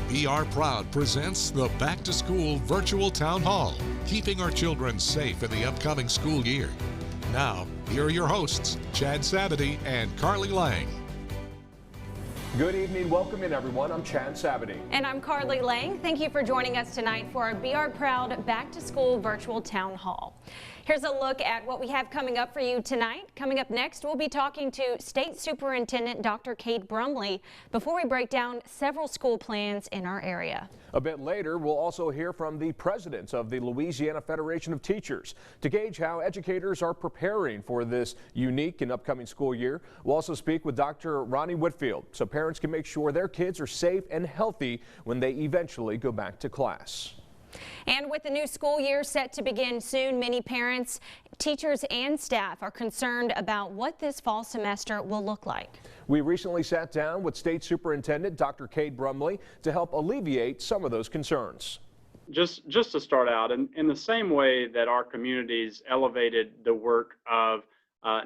BRPROUD presents the Back to School Virtual Town Hall, keeping our children safe in the upcoming school year. Now, here are your hosts, Chad Savity and Carly Lang. Good evening. Welcome in, everyone. I'm Chad Savity. And I'm Carly Lang. Thank you for joining us tonight for our BRPROUD Back to School Virtual Town Hall. Here's a look at what we have coming up for you tonight. Coming up next, we'll be talking to State Superintendent Dr. Cade Brumley before we break down several school plans in our area. A bit later, we'll also hear from the presidents of the Louisiana Federation of Teachers to gauge how educators are preparing for this unique and upcoming school year. We'll also speak with Dr. Ronnie Whitfield so parents can make sure their kids are safe and healthy when they eventually go back to class. And with the new school year set to begin soon, many parents, teachers, and staff are concerned about what this fall semester will look like. We recently sat down with State Superintendent Dr. Cade Brumley to help alleviate some of those concerns. Just to start out, in the same way that our communities elevated the work of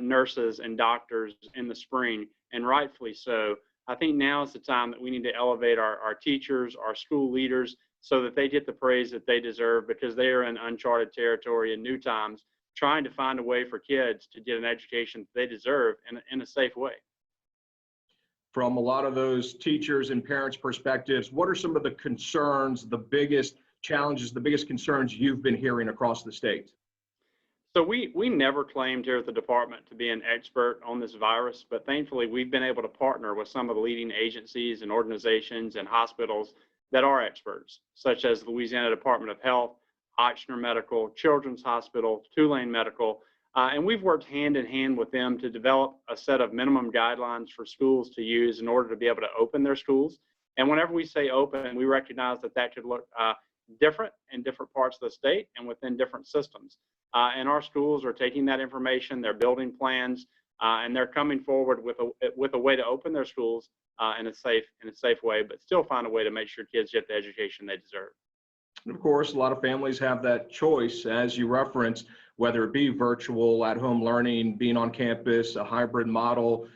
nurses and doctors in the spring, and rightfully so, I think now is the time that we need to elevate our teachers, our school leaders, so that they get the praise that they deserve, because they are in uncharted territory in new times, trying to find a way for kids to get an education they deserve in a safe way. From a lot of those teachers and parents' perspectives, what are some of the concerns, the biggest challenges, the biggest concerns you've been hearing across the state? So we never claimed here at the department to be an expert on this virus, but thankfully we've been able to partner with some of the leading agencies and organizations and hospitals that are experts, such as Louisiana Department of Health, Ochsner Medical, Children's Hospital, Tulane Medical, and we've worked hand in hand with them to develop a set of minimum guidelines for schools to use in order to be able to open their schools. And whenever we say open, we recognize that that could look different in different parts of the state and within different systems. And our schools are taking that information, they're building plans, and they're coming forward with a way to open their schools in a safe way, but still find a way to make sure kids get the education they deserve. And of course, a lot of families have that choice, as you referenced, whether it be virtual, at-home learning, being on campus, a hybrid model.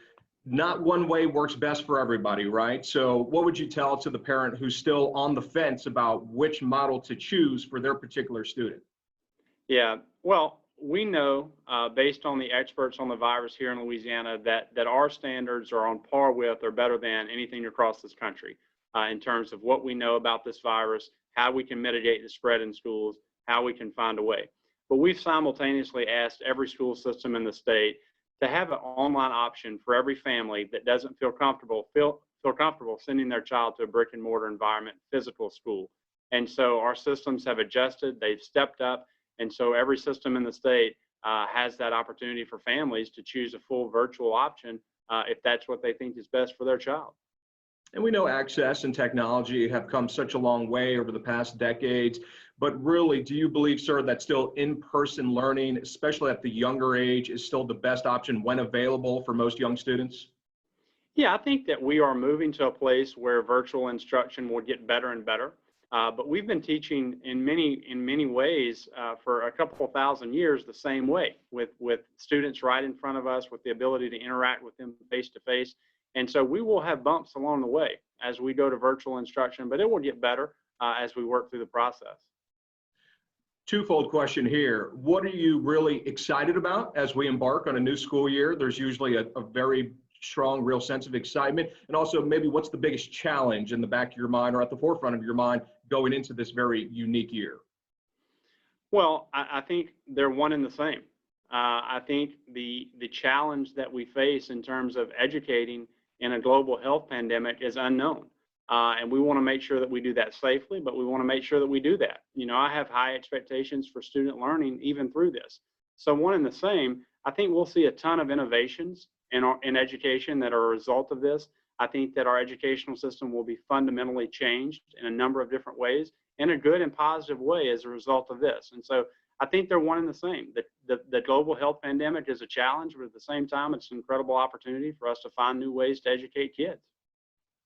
Not one way works best for everybody, right? So what would you tell to the parent who's still on the fence about which model to choose for their particular student? Yeah, well, we know based on the experts on the virus here in Louisiana that our standards are on par with or better than anything across this country in terms of what we know about this virus, how we can mitigate the spread in schools, how we can find a way. But we've simultaneously asked every school system in the state to have an online option for every family that doesn't feel comfortable sending their child to a brick and mortar environment, physical school. And so our systems have adjusted, they've stepped up. And so every system in the state has that opportunity for families to choose a full virtual option if that's what they think is best for their child. And we know access and technology have come such a long way over the past decades, but really, do you believe, sir, that still in-person learning, especially at the younger age, is still the best option when available for most young students? Yeah, I think that we are moving to a place where virtual instruction will get better and better. But we've been teaching in many ways for a couple thousand years the same way, with students right in front of us, with the ability to interact with them face to face. And so we will have bumps along the way as we go to virtual instruction, but it will get better as we work through the process. Twofold question here. What are you really excited about as we embark on a new school year? There's usually a very strong, real sense of excitement. And also, maybe what's the biggest challenge in the back of your mind or at the forefront of your mind going into this very unique year? Well, I think they're one and the same. I think the challenge that we face in terms of educating in a global health pandemic is unknown. And we want to make sure that we do that safely, but we want to make sure that we do that. You know, I have high expectations for student learning even through this. So one and the same, I think we'll see a ton of innovations in education that are a result of this. I think that our educational system will be fundamentally changed in a number of different ways, in a good and positive way as a result of this. And so I think they're one and the same. The global health pandemic is a challenge, but at the same time, it's an incredible opportunity for us to find new ways to educate kids.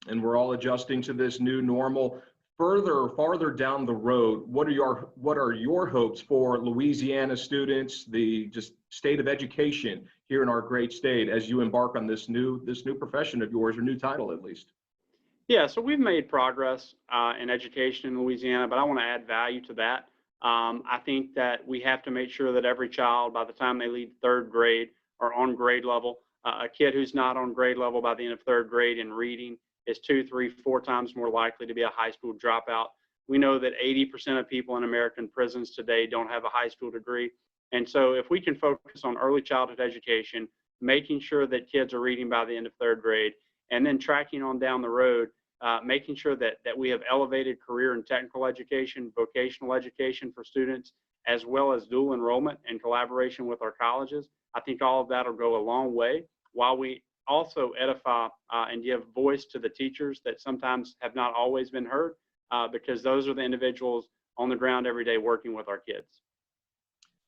And we're all adjusting to this new normal. Farther down the road, what are your hopes for Louisiana students, the just state of education here in our great state as you embark on this new profession of yours, or new title at least? Yeah, so we've made progress in education in Louisiana, but I want to add value to that. I think that we have to make sure that every child, by the time they leave third grade, are on grade level. A kid who's not on grade level by the end of third grade in reading is 2, 3, 4 times more likely to be a high school dropout. We know that 80% of people in American prisons today don't have a high school degree. And so if we can focus on early childhood education, making sure that kids are reading by the end of third grade, and then tracking on down the road, making sure that we have elevated career and technical education, vocational education for students, as well as dual enrollment and collaboration with our colleges. I think all of that will go a long way, while we also edify and give voice to the teachers that sometimes have not always been heard, because those are the individuals on the ground every day working with our kids.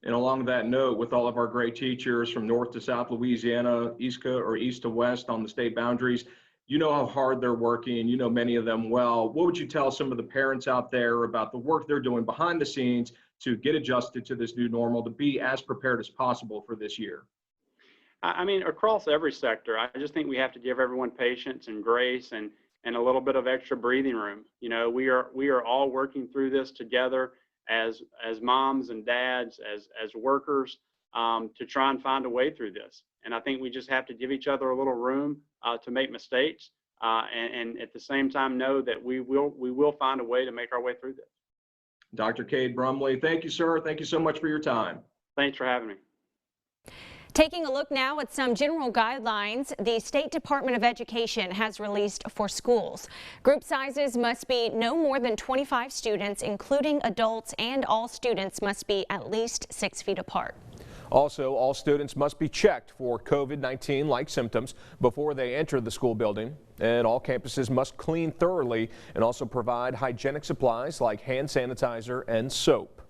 And along that note, with all of our great teachers from north to south Louisiana, east to west on the state boundaries, you know how hard they're working, you know many of them well. What would you tell some of the parents out there about the work they're doing behind the scenes to get adjusted to this new normal, to be as prepared as possible for this year? I mean, across every sector, I just think we have to give everyone patience and grace and a little bit of extra breathing room. You know, we are all working through this together as moms and dads, as workers, to try and find a way through this. And I think we just have to give each other a little room to make mistakes, and at the same time know that we will find a way to make our way through this. Dr. Cade Brumley, thank you, sir. Thank you so much for your time. Thanks for having me. Taking a look now at some general guidelines the State Department of Education has released for schools. Group sizes must be no more than 25 students, including adults, and all students must be at least 6 feet apart. Also, all students must be checked for COVID-19-like symptoms before they enter the school building. And all campuses must clean thoroughly and also provide hygienic supplies like hand sanitizer and soap.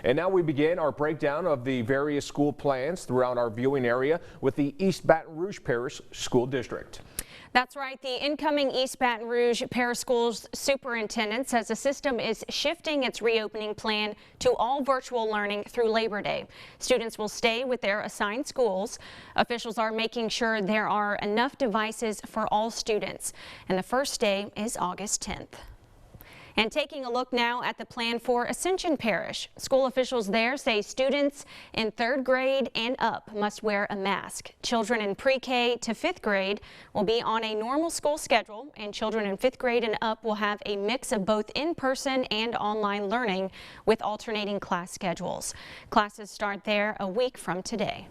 And now we begin our breakdown of the various school plans throughout our viewing area with the East Baton Rouge Parish School District. That's right. The incoming East Baton Rouge Parish Schools Superintendent says the system is shifting its reopening plan to all virtual learning through Labor Day. Students will stay with their assigned schools. Officials are making sure there are enough devices for all students. And the first day is August 10th. And taking a look now at the plan for Ascension Parish. School officials there say students in 3rd grade and up must wear a mask. Children in pre-K to 5th grade will be on a normal school schedule, and children in 5th grade and up will have a mix of both in-person and online learning with alternating class schedules. Classes start there a week from today.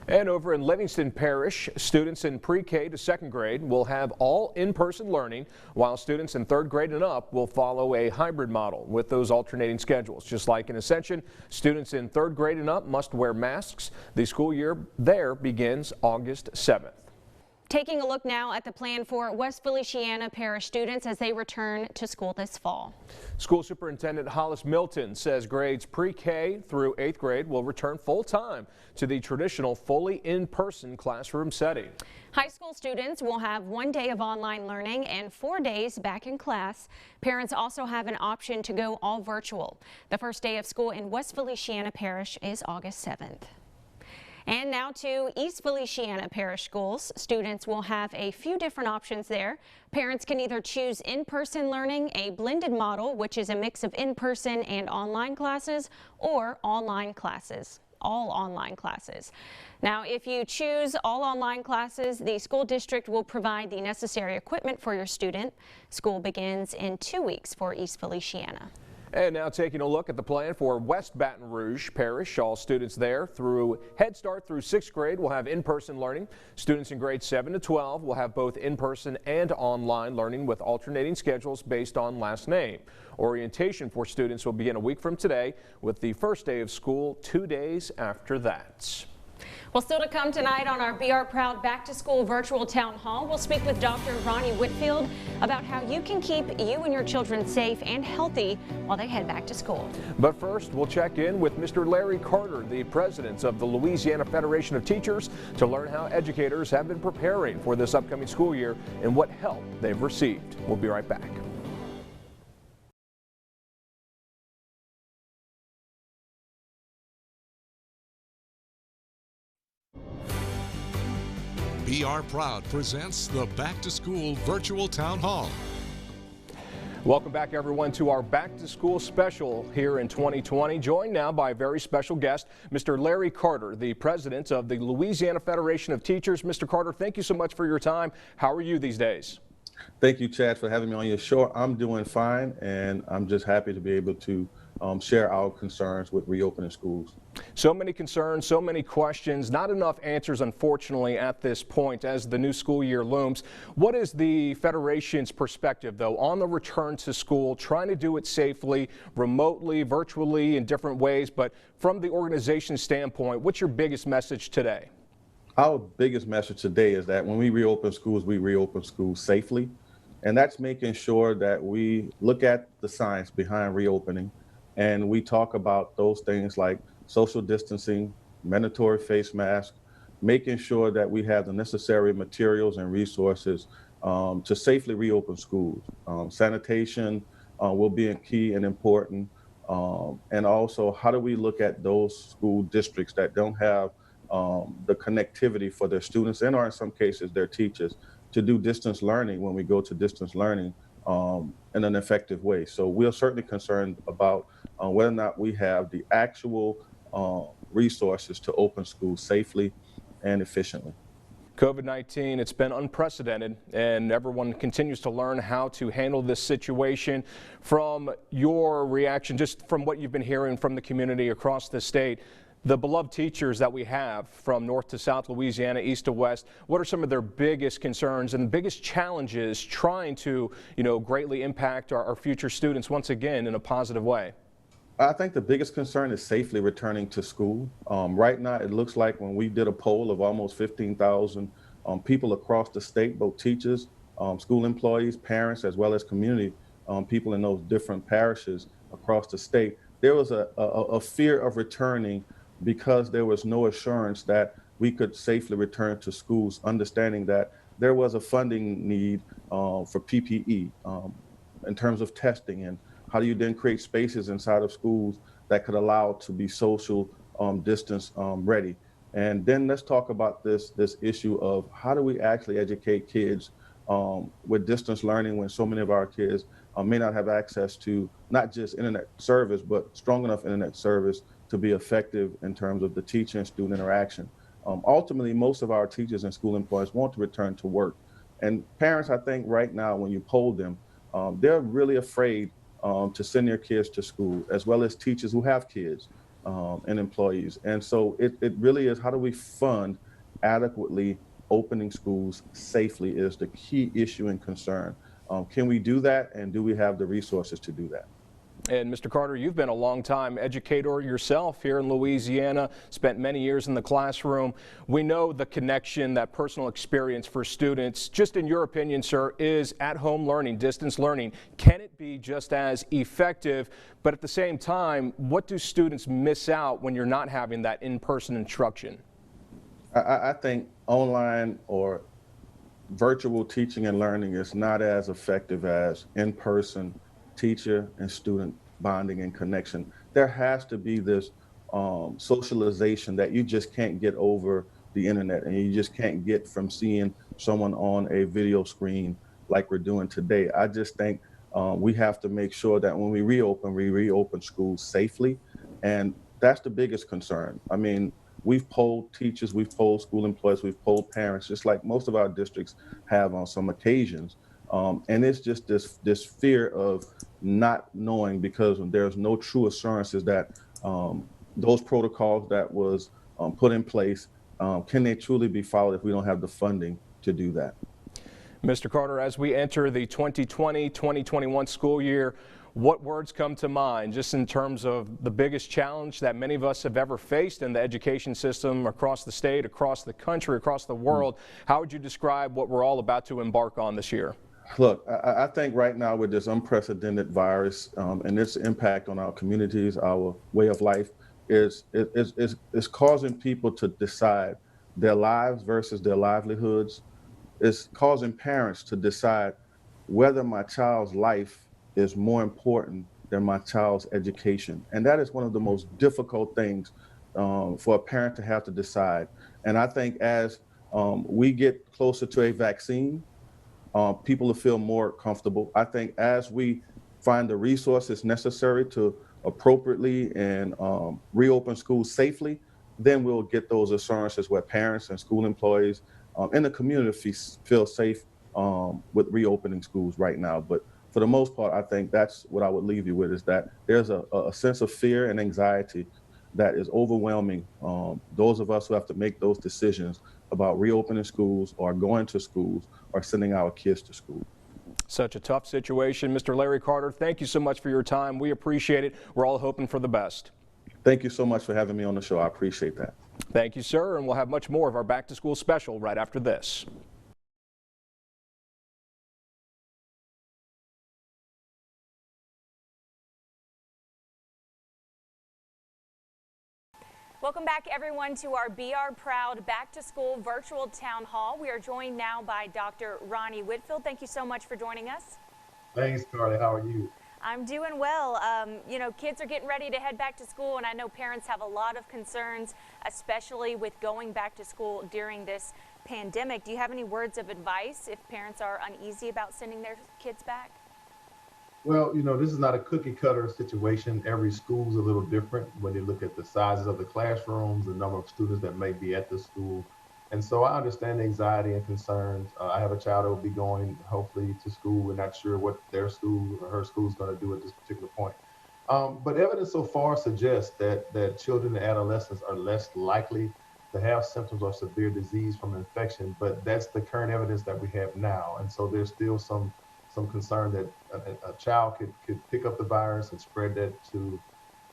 And over in Livingston Parish, students in pre-K to 2nd grade will have all in-person learning, while students in 3rd grade and up will follow a hybrid model with those alternating schedules. Just like in Ascension, students in 3rd grade and up must wear masks. The school year there begins August 7th. Taking a look now at the plan for West Feliciana Parish students as they return to school this fall. School Superintendent Hollis Milton says grades pre-K through 8th grade will return full-time to the traditional fully in-person classroom setting. High school students will have 1 day of online learning and 4 days back in class. Parents also have an option to go all virtual. The first day of school in West Feliciana Parish is August 7th. And now to East Feliciana Parish Schools. Students will have a few different options there. Parents can either choose in-person learning, a blended model, which is a mix of in-person and online classes, or online classes. All online classes. Now, if you choose all online classes, the school district will provide the necessary equipment for your student. School begins in 2 weeks for East Feliciana. And now taking a look at the plan for West Baton Rouge Parish. All students there through Head Start through 6th grade will have in-person learning. Students in grades 7 to 12 will have both in-person and online learning with alternating schedules based on last name. Orientation for students will begin a week from today, with the first day of school 2 days after that. Well, still to come tonight on our BR Proud Back to School virtual town hall, we'll speak with Dr. Ronnie Whitfield about how you can keep you and your children safe and healthy while they head back to school. But first, we'll check in with Mr. Larry Carter, the president of the Louisiana Federation of Teachers, to learn how educators have been preparing for this upcoming school year and what help they've received. We'll be right back. BRPROUD presents the Back to School Virtual Town Hall. Welcome back, everyone, to our Back to School special here in 2020. Joined now by a very special guest, Mr. Larry Carter, the president of the Louisiana Federation of Teachers. Mr. Carter, thank you so much for your time. How are you these days? Thank you, Chad, for having me on your show. I'm doing fine, and I'm just happy to be able to share our concerns with reopening schools. So many concerns, so many questions, not enough answers, unfortunately, at this point as the new school year looms. What is the Federation's perspective, though, on the return to school, trying to do it safely, remotely, virtually, in different ways? But from the organization's standpoint, what's your biggest message today? Our biggest message today is that when we reopen schools safely. And that's making sure that we look at the science behind reopening, and we talk about those things like social distancing, mandatory face masks, making sure that we have the necessary materials and resources to safely reopen schools. Sanitation will be key and important. And also, how do we look at those school districts that don't have the connectivity for their students and, or in some cases, their teachers, to do distance learning when we go to distance learning in an effective way. So we are certainly concerned about whether or not we have the actual resources to open schools safely and efficiently. COVID-19, it's been unprecedented, and everyone continues to learn how to handle this situation. From your reaction, just from what you've been hearing from the community across the state, the beloved teachers that we have from north to south Louisiana, east to west, what are some of their biggest concerns and biggest challenges trying to, greatly impact our future students once again in a positive way? I think the biggest concern is safely returning to school. Right now, it looks like when we did a poll of almost 15,000 people across the state, both teachers, school employees, parents, as well as community people in those different parishes across the state, there was a fear of returning because there was no assurance that we could safely return to schools, understanding that there was a funding need for PPE in terms of testing, and how do you then create spaces inside of schools that could allow to be social distance ready. And then let's talk about this issue of how do we actually educate kids with distance learning when so many of our kids may not have access to not just internet service, but strong enough internet service to be effective in terms of the teacher and student interaction. Ultimately, most of our teachers and school employees want to return to work. And parents, I think right now, when you poll them, they're really afraid to send their kids to school, as well as teachers who have kids and employees. And so it really is, how do we fund adequately opening schools safely is the key issue and concern. Can we do that, and do we have the resources to do that? And Mr. Carter, you've been a long-time educator yourself here in Louisiana, spent many years in the classroom. We know the connection, that personal experience for students. Just in your opinion, sir, is at-home learning, distance learning, can it be just as effective? But at the same time, what do students miss out when you're not having that in-person instruction? I think online or virtual teaching and learning is not as effective as in-person teacher and student bonding and connection. There has to be this socialization that you just can't get over the internet, and you just can't get from seeing someone on a video screen like we're doing today. I just think we have to make sure that when we reopen schools safely, and that's the biggest concern. I mean, we've polled teachers, we've polled school employees, we've polled parents, just like most of our districts have on some occasions. And it's just this fear of not knowing, because there's no true assurances that those protocols that was put in place, can they truly be followed if we don't have the funding to do that? Mr. Carter, as we enter the 2020-2021 school year, what words come to mind just in terms of the biggest challenge that many of us have ever faced in the education system across the state, across the country, across the world? How would you describe what we're all about to embark on this year? Look, I think right now with this unprecedented virus and its impact on our communities, our way of life, is causing people to decide their lives versus their livelihoods. It's causing parents to decide whether my child's life is more important than my child's education. And that is one of the most difficult things for a parent to have to decide. And I think as we get closer to a vaccine, people will feel more comfortable. I think as we find the resources necessary to appropriately and reopen schools safely, then we'll get those assurances where parents and school employees and the community feel safe with reopening schools right now. But for the most part, I think that's what I would leave you with, is that there's a sense of fear and anxiety that is overwhelming those of us who have to make those decisions about reopening schools or going to schools or sending our kids to school. Such a tough situation. Mr. Larry Carter, thank you so much for your time. We appreciate it. We're all hoping for the best. Thank you so much for having me on the show. I appreciate that. Thank you, sir. And we'll have much more of our Back to School special right after this. Welcome back, everyone, to our BR Proud Back to School virtual town hall. We are joined now by Dr. Ronnie Whitfield. Thank you so much for joining us. Thanks, Carly. How are you? I'm doing well. You know, kids are getting ready to head back to school, and I know parents have a lot of concerns, especially with going back to school during this pandemic. Do you have any words of advice if parents are uneasy about sending their kids back? Well, you know, this is not a cookie cutter situation. Every school's a little different when you look at the sizes of the classrooms, the number of students that may be at the school. And so I understand the anxiety and concerns. I have a child that will be going hopefully to school. We're not sure what their school or her school is going to do at this particular point. But evidence so far suggests that children and adolescents are less likely to have symptoms of severe disease from infection, but that's the current evidence that we have now. And so there's still some concern that a child could pick up the virus and spread that to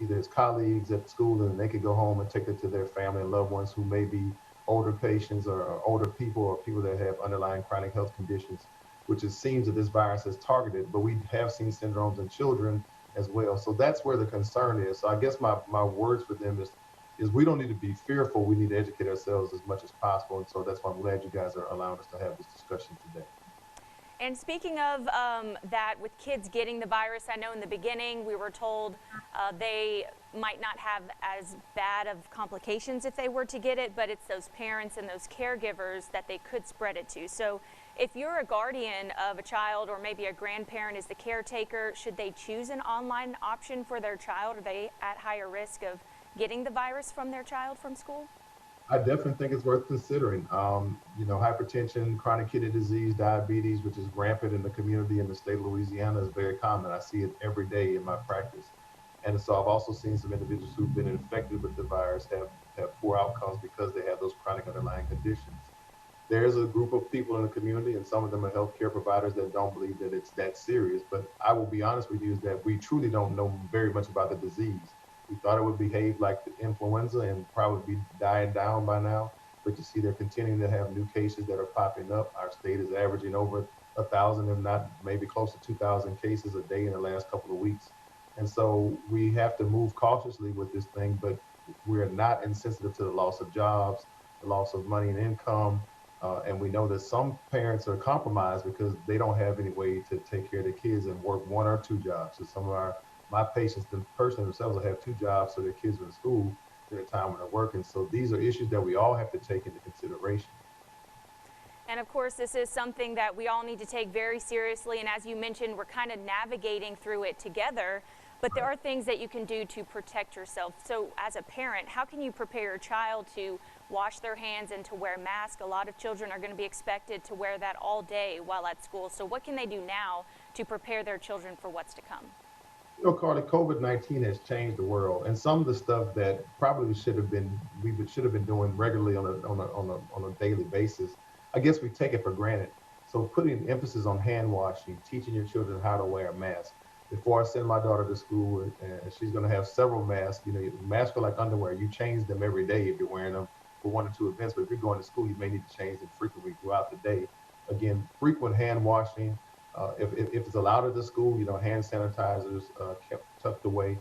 either his colleagues at school, and they could go home and take it to their family and loved ones who may be older patients or older people or people that have underlying chronic health conditions, which it seems that this virus is targeted, but we have seen syndromes in children as well. So that's where the concern is. So I guess my words for them is we don't need to be fearful. We need to educate ourselves as much as possible. And so that's why I'm glad you guys are allowing us to have this discussion today. And speaking of that, with kids getting the virus, I know in the beginning we were told they might not have as bad of complications if they were to get it, but it's those parents and those caregivers that they could spread it to. So if you're a guardian of a child or maybe a grandparent is the caretaker, should they choose an online option for their child? Are they at higher risk of getting the virus from their child from school? I definitely think it's worth considering. You know, hypertension, chronic kidney disease, diabetes, which is rampant in the community in the state of Louisiana, is very common. I see it every day in my practice. And so I've also seen some individuals who've been infected with the virus have poor outcomes because they have those chronic underlying conditions. There's a group of people in the community, and some of them are healthcare providers, that don't believe that it's that serious. But I will be honest with you, is that we truly don't know very much about the disease. We thought it would behave like the influenza and probably be dying down by now, but you see they're continuing to have new cases that are popping up. Our state is averaging over 1,000, if not maybe close to 2,000 cases a day in the last couple of weeks. And so we have to move cautiously with this thing, but we're not insensitive to the loss of jobs, the loss of money and income. And we know that some parents are compromised because they don't have any way to take care of their kids and work one or two jobs. So some of my patients, the person themselves, will have two jobs, so their kids are in school at a time when they're working. So these are issues that we all have to take into consideration. And of course, this is something that we all need to take very seriously. And as you mentioned, we're kind of navigating through it together. But there are things that you can do to protect yourself. So as a parent, how can you prepare your child to wash their hands and to wear masks? A lot of children are going to be expected to wear that all day while at school. So what can they do now to prepare their children for what's to come? You know, Carly, COVID-19 has changed the world, and some of the stuff that probably we should have been doing regularly on a daily basis, I guess we take it for granted. So putting emphasis on hand washing, teaching your children how to wear a mask. Before I send my daughter to school, and she's going to have several masks. You know, masks are like underwear. You change them every day if you're wearing them for one or two events. But if you're going to school, you may need to change them frequently throughout the day. Again, frequent hand washing. If it's allowed at the school, you know, hand sanitizers kept tucked away.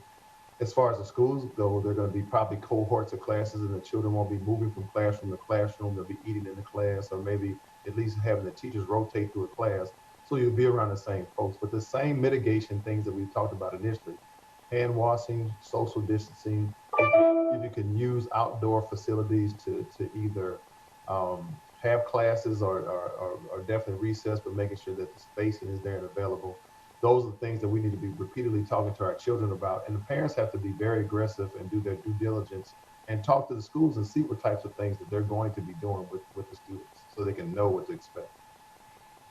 As far as the schools go, there are going to be probably cohorts of classes, and the children won't be moving from classroom to classroom. They'll be eating in the class, or maybe at least having the teachers rotate through a class. So you'll be around the same folks, but the same mitigation things that we talked about initially: hand washing, social distancing. If you can use outdoor facilities to either have classes are definitely recessed, but making sure that the spacing is there and available. Those are the things that we need to be repeatedly talking to our children about. And the parents have to be very aggressive and do their due diligence and talk to the schools and see what types of things that they're going to be doing with the students so they can know what to expect.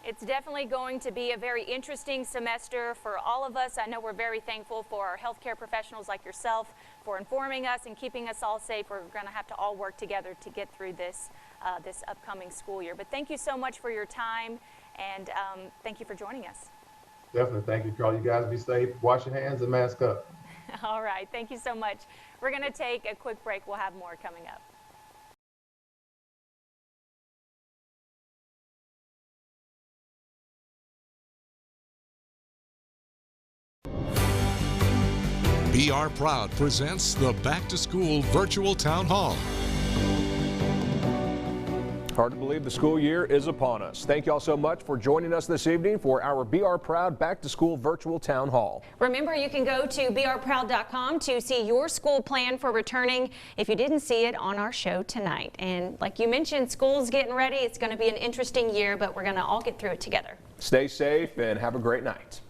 It's definitely going to be a very interesting semester for all of us. I know we're very thankful for our healthcare professionals like yourself for informing us and keeping us all safe. We're going to have to all work together to get through this upcoming school year. But thank you so much for your time, and thank you for joining us. Definitely. Thank you, Carl. You guys be safe. Wash your hands and mask up. All right. Thank you so much. We're going to take a quick break. We'll have more coming up. BRPROUD presents the Back to School Virtual Town Hall. Hard to believe the school year is upon us. Thank you all so much for joining us this evening for our BRPROUD Back to School Virtual Town Hall. Remember, you can go to brproud.com to see your school plan for returning if you didn't see it on our show tonight. And like you mentioned, school's getting ready. It's going to be an interesting year, but we're going to all get through it together. Stay safe and have a great night.